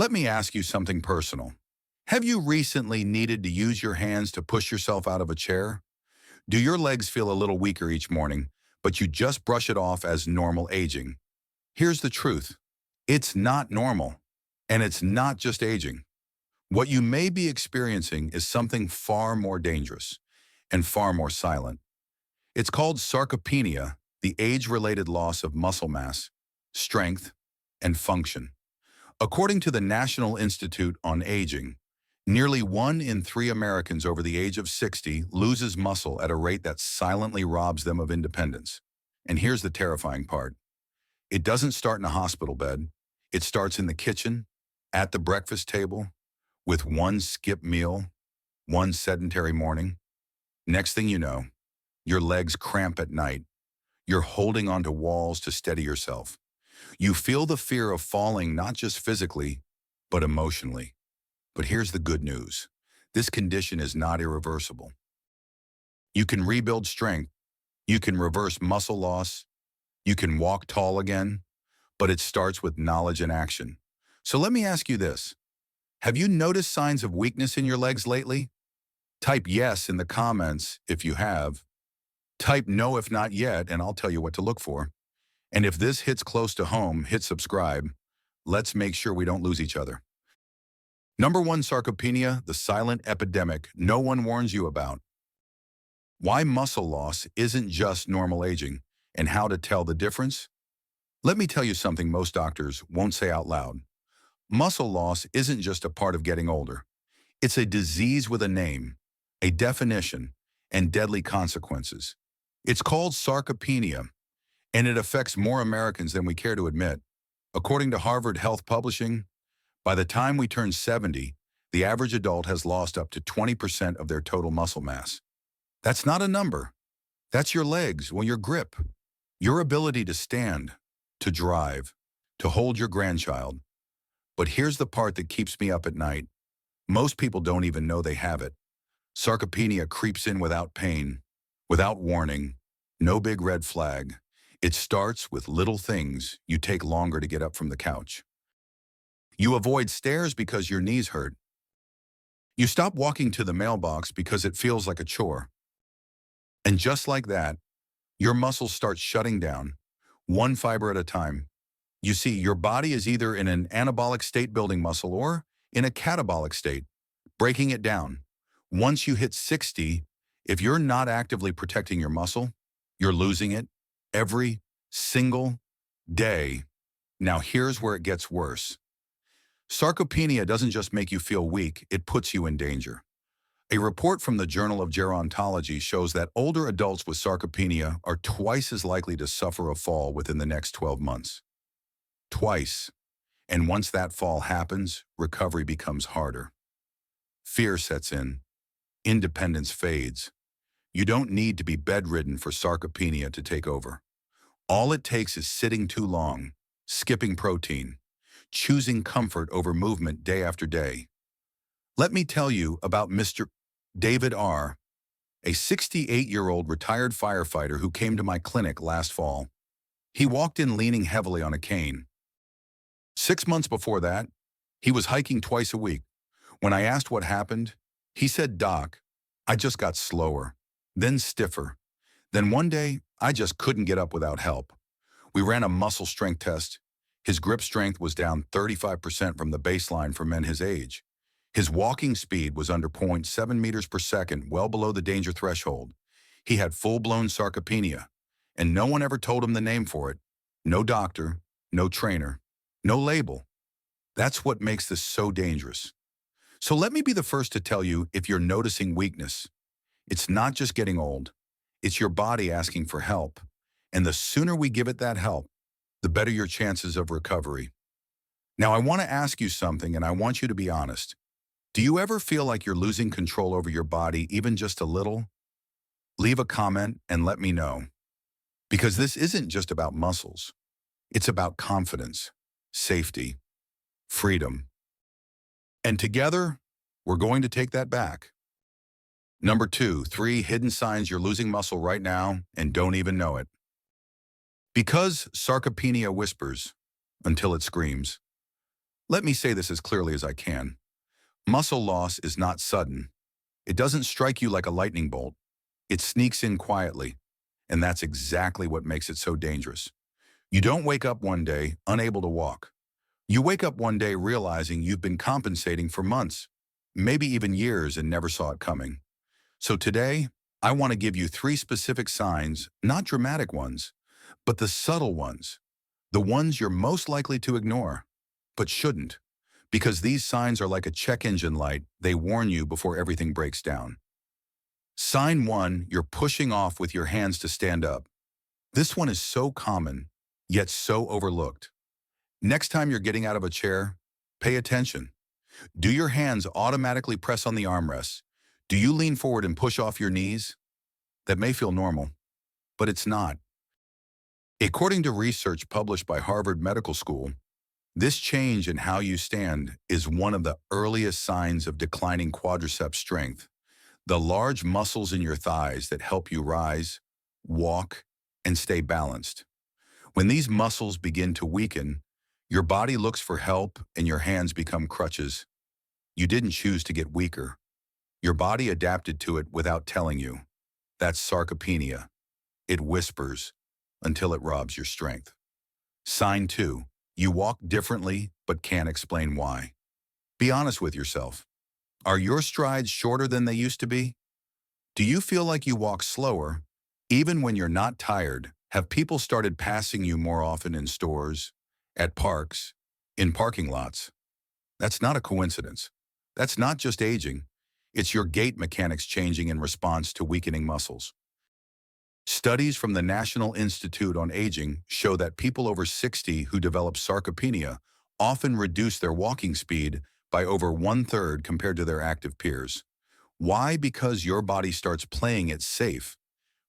Let me ask you something personal. Have you recently needed to use your hands to push yourself out of a chair? Do your legs feel a little weaker each morning, but you just brush it off as normal aging? Here's the truth. It's not normal, and it's not just aging. What you may be experiencing is something far more dangerous and far more silent. It's called sarcopenia, the age-related loss of muscle mass, strength, and function. According to the National Institute on Aging, nearly 1 in 3 Americans over the age of 60 loses muscle at a rate that silently robs them of independence. And here's the terrifying part. It doesn't start in a hospital bed. It starts in the kitchen, at the breakfast table, with one skipped meal, one sedentary morning. Next thing you know, your legs cramp at night. You're holding onto walls to steady yourself. You feel the fear of falling not just physically, but emotionally. But here's the good news. This condition is not irreversible. You can rebuild strength. You can reverse muscle loss. You can walk tall again. But it starts with knowledge and action. So let me ask you this. Have you noticed signs of weakness in your legs lately? Type yes in the comments if you have. Type no if not yet, and I'll tell you what to look for. And if this hits close to home, hit subscribe. Let's make sure we don't lose each other. Number 1, sarcopenia, the silent epidemic no one warns you about. Why muscle loss isn't just normal aging, and how to tell the difference? Let me tell you something most doctors won't say out loud. Muscle loss isn't just a part of getting older. It's a disease with a name, a definition, and deadly consequences. It's called sarcopenia, and it affects more Americans than we care to admit. According to Harvard Health Publishing, by the time we turn 70, the average adult has lost up to 20% of their total muscle mass. That's not a number. That's your legs, your grip, your ability to stand, to drive, to hold your grandchild. But here's the part that keeps me up at night. Most people don't even know they have it. Sarcopenia creeps in without pain, without warning, no big red flag. It starts with little things. You take longer to get up from the couch. You avoid stairs because your knees hurt. You stop walking to the mailbox because it feels like a chore. And just like that, your muscles start shutting down, one fiber at a time. You see, your body is either in an anabolic state building muscle or in a catabolic state, breaking it down. Once you hit 60, if you're not actively protecting your muscle, you're losing it every single day. Now here's where it gets worse. Sarcopenia doesn't just make you feel weak, it puts you in danger. A report from the Journal of Gerontology shows that older adults with sarcopenia are twice as likely to suffer a fall within the next 12 months. Twice. And once that fall happens, recovery becomes harder. Fear sets in. Independence fades. You don't need to be bedridden for sarcopenia to take over. All it takes is sitting too long, skipping protein, choosing comfort over movement day after day. Let me tell you about Mr. David R., a 68-year-old retired firefighter who came to my clinic last fall. He walked in leaning heavily on a cane. 6 months before that, he was hiking twice a week. When I asked what happened, he said, "Doc, I just got slower, then stiffer. Then one day, I just couldn't get up without help." We ran a muscle strength test. His grip strength was down 35% from the baseline for men his age. His walking speed was under 0.7 meters per second, well below the danger threshold. He had full-blown sarcopenia, and no one ever told him the name for it. No doctor, no trainer, no label. That's what makes this so dangerous. So let me be the first to tell you, if you're noticing weakness, it's not just getting old. It's your body asking for help. And the sooner we give it that help, the better your chances of recovery. Now, I want to ask you something, and I want you to be honest. Do you ever feel like you're losing control over your body, even just a little? Leave a comment and let me know. Because this isn't just about muscles. It's about confidence, safety, freedom. And together, we're going to take that back. Number 2, 3 hidden signs you're losing muscle right now and don't even know it. Because sarcopenia whispers until it screams. Let me say this as clearly as I can. Muscle loss is not sudden. It doesn't strike you like a lightning bolt. It sneaks in quietly, and that's exactly what makes it so dangerous. You don't wake up one day unable to walk. You wake up one day realizing you've been compensating for months, maybe even years, and never saw it coming. So today, I want to give you three specific signs, not dramatic ones, but the subtle ones, the ones you're most likely to ignore, but shouldn't, because these signs are like a check engine light. They warn you before everything breaks down. Sign one, you're pushing off with your hands to stand up. This one is so common, yet so overlooked. Next time you're getting out of a chair, pay attention. Do your hands automatically press on the armrests? Do you lean forward and push off your knees? That may feel normal, but it's not. According to research published by Harvard Medical School, this change in how you stand is one of the earliest signs of declining quadriceps strength, the large muscles in your thighs that help you rise, walk, and stay balanced. When these muscles begin to weaken, your body looks for help and your hands become crutches. You didn't choose to get weaker. Your body adapted to it without telling you. That's sarcopenia. It whispers until it robs your strength. Sign two, you walk differently but can't explain why. Be honest with yourself. Are your strides shorter than they used to be? Do you feel like you walk slower, even when you're not tired? Have people started passing you more often in stores, at parks, in parking lots? That's not a coincidence. That's not just aging. It's your gait mechanics changing in response to weakening muscles. Studies from the National Institute on Aging show that people over 60 who develop sarcopenia often reduce their walking speed by over 1/3 compared to their active peers. Why? Because your body starts playing it safe.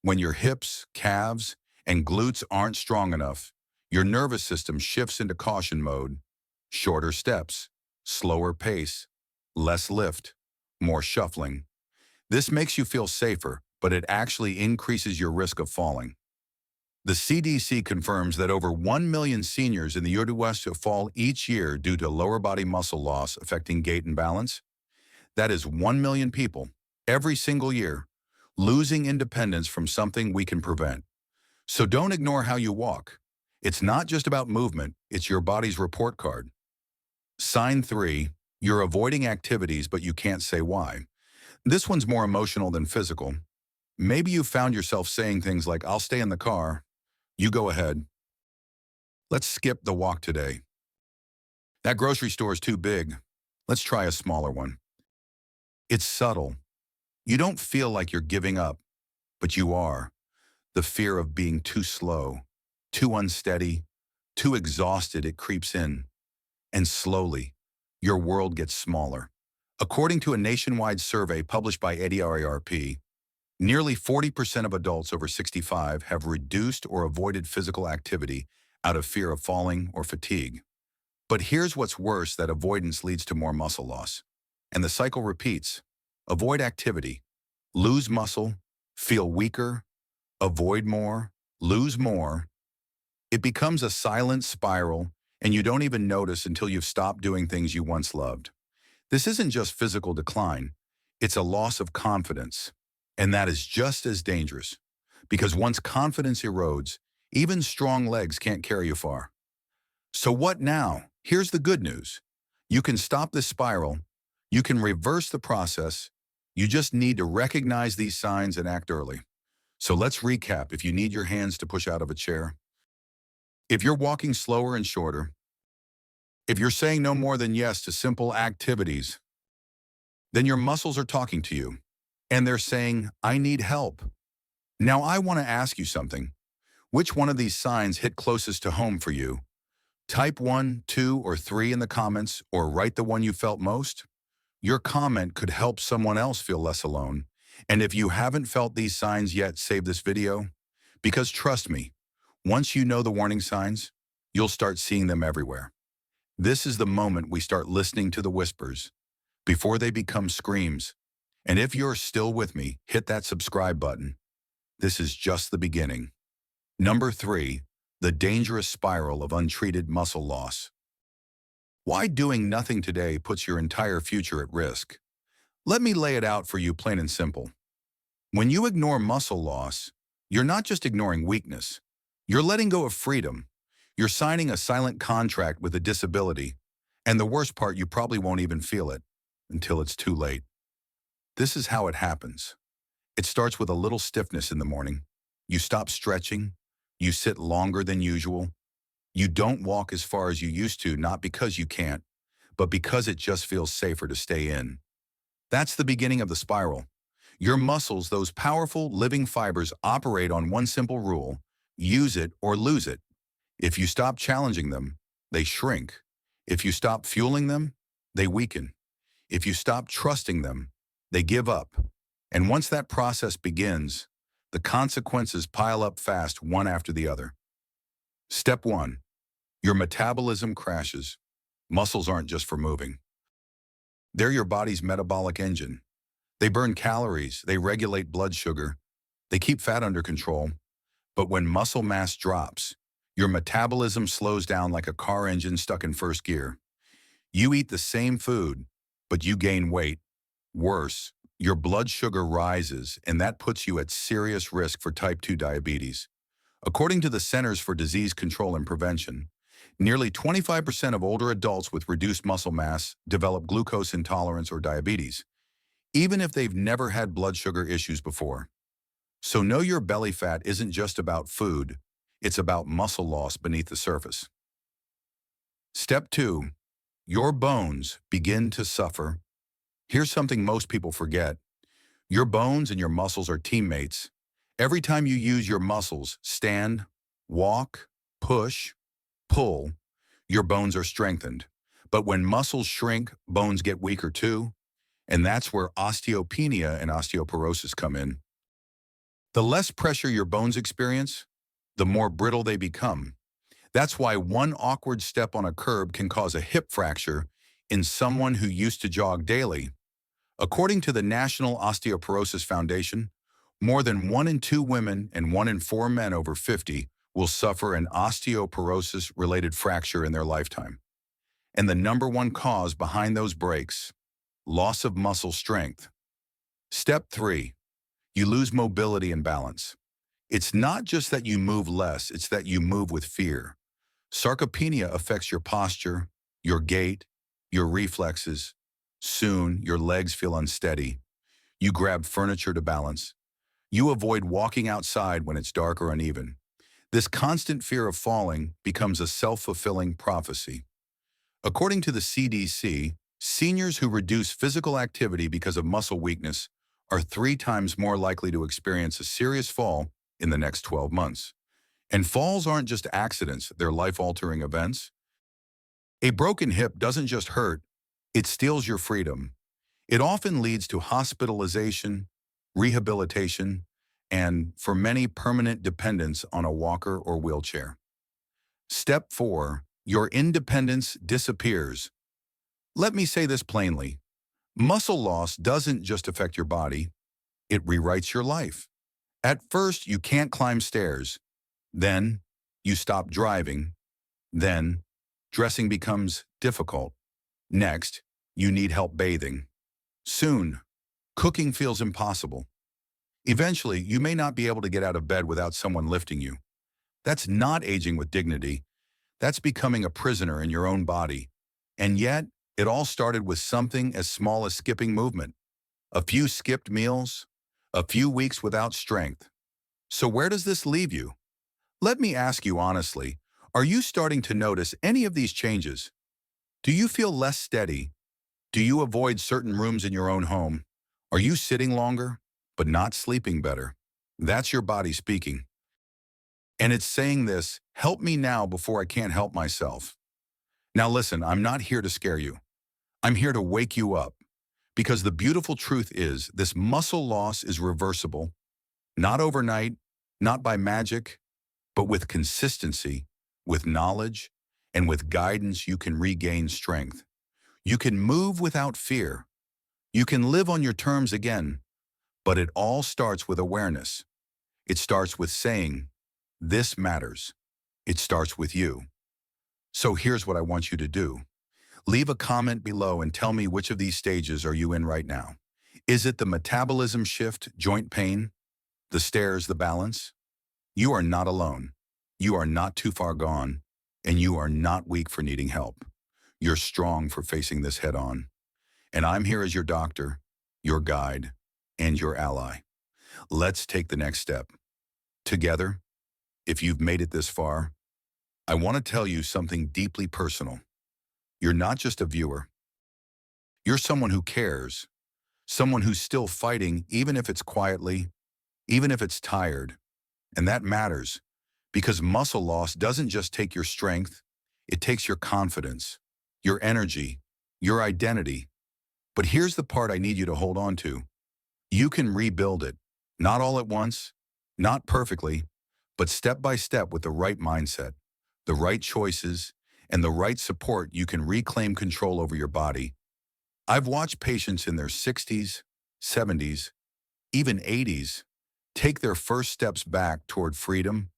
When your hips, calves, and glutes aren't strong enough, your nervous system shifts into caution mode. Shorter steps, slower pace, less lift, more shuffling. This makes you feel safer, but it actually increases your risk of falling. The CDC confirms that over 1 million seniors in the U.S. fall each year due to lower body muscle loss affecting gait and balance. That is 1 million people, every single year, losing independence from something we can prevent. So don't ignore how you walk. It's not just about movement, it's your body's report card. Sign three, you're avoiding activities but you can't say why. This one's more emotional than physical. Maybe you found yourself saying things like, I'll stay in the car. You go ahead. Let's skip the walk today. That grocery store is too big. Let's try a smaller one. It's subtle. You don't feel like you're giving up, but you are. The fear of being too slow, too unsteady, too exhausted, it creeps in. And slowly, your world gets smaller. According to a nationwide survey published by ADRARP, nearly 40% of adults over 65 have reduced or avoided physical activity out of fear of falling or fatigue. But here's what's worse, that avoidance leads to more muscle loss. And the cycle repeats. Avoid activity, lose muscle, feel weaker, avoid more, lose more. It becomes a silent spiral, and you don't even notice until you've stopped doing things you once loved. This isn't just physical decline, it's a loss of confidence. And that is just as dangerous, because once confidence erodes, even strong legs can't carry you far. So what now? Here's the good news. You can stop this spiral. You can reverse the process. You just need to recognize these signs and act early. So let's recap. If you need your hands to push out of a chair, if you're walking slower and shorter, if you're saying no more than yes to simple activities, then your muscles are talking to you, and they're saying, I need help. Now I want to ask you something. Which one of these signs hit closest to home for you? Type 1, 2, or 3 in the comments, or write the one you felt most. Your comment could help someone else feel less alone. And if you haven't felt these signs yet, save this video. Because trust me, once you know the warning signs, you'll start seeing them everywhere. This is the moment we start listening to the whispers before they become screams. And if you're still with me, hit that subscribe button. This is just the beginning. Number 3, the dangerous spiral of untreated muscle loss. Why doing nothing today puts your entire future at risk. Let me lay it out for you plain and simple. When you ignore muscle loss, you're not just ignoring weakness. You're letting go of freedom. You're signing a silent contract with a disability. And the worst part, you probably won't even feel it until it's too late. This is how it happens. It starts with a little stiffness in the morning. You stop stretching. You sit longer than usual. You don't walk as far as you used to, not because you can't, but because it just feels safer to stay in. That's the beginning of the spiral. Your muscles, those powerful living fibers, operate on one simple rule: use it or lose it. If you stop challenging them, they shrink. If you stop fueling them, they weaken. If you stop trusting them, they give up. And once that process begins, the consequences pile up fast, one after the other. Step 1. Your metabolism crashes. Muscles aren't just for moving. They're your body's metabolic engine. They burn calories, they regulate blood sugar, they keep fat under control. But when muscle mass drops, your metabolism slows down like a car engine stuck in first gear. You eat the same food, but you gain weight. Worse, your blood sugar rises, and that puts you at serious risk for type 2 diabetes. According to the Centers for Disease Control and Prevention, nearly 25% of older adults with reduced muscle mass develop glucose intolerance or diabetes, even if they've never had blood sugar issues before. So know your belly fat isn't just about food, it's about muscle loss beneath the surface. Step 2. Your bones begin to suffer. Here's something most people forget. Your bones and your muscles are teammates. Every time you use your muscles, stand, walk, push, pull, your bones are strengthened. But when muscles shrink, bones get weaker too. And that's where osteopenia and osteoporosis come in. The less pressure your bones experience, the more brittle they become. That's why one awkward step on a curb can cause a hip fracture in someone who used to jog daily. According to the National Osteoporosis Foundation, more than 1 in 2 women and 1 in 4 men over 50 will suffer an osteoporosis-related fracture in their lifetime. And the number one cause behind those breaks: loss of muscle strength. Step 3. You lose mobility and balance. It's not just that you move less, it's that you move with fear. Sarcopenia affects your posture, your gait, your reflexes. Soon, your legs feel unsteady. You grab furniture to balance. You avoid walking outside when it's dark or uneven. This constant fear of falling becomes a self-fulfilling prophecy. According to the CDC, seniors who reduce physical activity because of muscle weakness are 3 times more likely to experience a serious fall in the next 12 months. And falls aren't just accidents, they're life-altering events. A broken hip doesn't just hurt, it steals your freedom. It often leads to hospitalization, rehabilitation, and, for many, permanent dependence on a walker or wheelchair. Step 4. Your independence disappears. Let me say this plainly. Muscle loss doesn't just affect your body, it rewrites your life. At first, you can't climb stairs. Then, you stop driving. Then, dressing becomes difficult. Next, you need help bathing. Soon, cooking feels impossible. Eventually, you may not be able to get out of bed without someone lifting you. That's not aging with dignity. That's becoming a prisoner in your own body. And yet, it all started with something as small as skipping movement. A few skipped meals, a few weeks without strength. So where does this leave you? Let me ask you honestly, are you starting to notice any of these changes? Do you feel less steady? Do you avoid certain rooms in your own home? Are you sitting longer, but not sleeping better? That's your body speaking. And it's saying this: help me now before I can't help myself. Now listen, I'm not here to scare you. I'm here to wake you up. Because the beautiful truth is, this muscle loss is reversible. Not overnight, not by magic, but with consistency, with knowledge, and with guidance, you can regain strength. You can move without fear. You can live on your terms again. But it all starts with awareness. It starts with saying, this matters. It starts with you. So here's what I want you to do. Leave a comment below and tell me which of these stages are you in right now. Is it the metabolism shift, joint pain, the stairs, the balance? You are not alone. You are not too far gone, and you are not weak for needing help. You're strong for facing this head on. And I'm here as your doctor, your guide, and your ally. Let's take the next step. Together, if you've made it this far, I want to tell you something deeply personal. You're not just a viewer. You're someone who cares, someone who's still fighting, even if it's quietly, even if it's tired. And that matters, because muscle loss doesn't just take your strength, it takes your confidence, your energy, your identity. But here's the part I need you to hold on to. You can rebuild it, not all at once, not perfectly, but step by step with the right mindset, the right choices, and the right support. You can reclaim control over your body. I've watched patients in their 60s, 70s, even 80s take their first steps back toward freedom.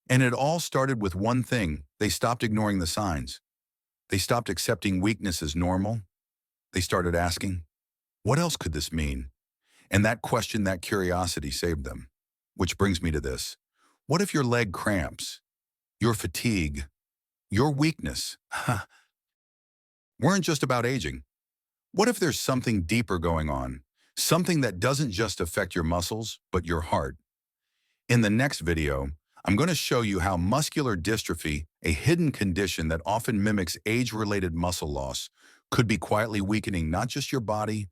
And it all started with one thing. They stopped ignoring the signs. They stopped accepting weakness as normal. They started asking, what else could this mean? And that question, that curiosity saved them. Which brings me to this. What if your leg cramps, your fatigue, your weakness weren't just about aging? What if there's something deeper going on? Something that doesn't just affect your muscles, but your heart? In the next video, I'm going to show you how muscular dystrophy, a hidden condition that often mimics age-related muscle loss, could be quietly weakening not just your body,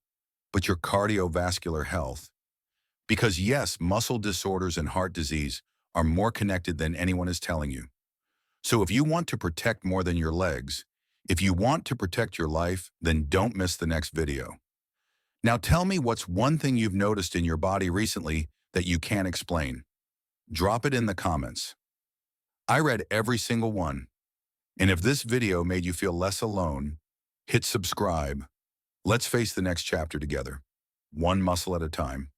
but your cardiovascular health. Because yes, muscle disorders and heart disease are more connected than anyone is telling you. So if you want to protect more than your legs, if you want to protect your life, then don't miss the next video. Now tell me, what's one thing you've noticed in your body recently that you can't explain? Drop it in the comments. I read every single one. And if this video made you feel less alone, hit subscribe. Let's face the next chapter together, one muscle at a time.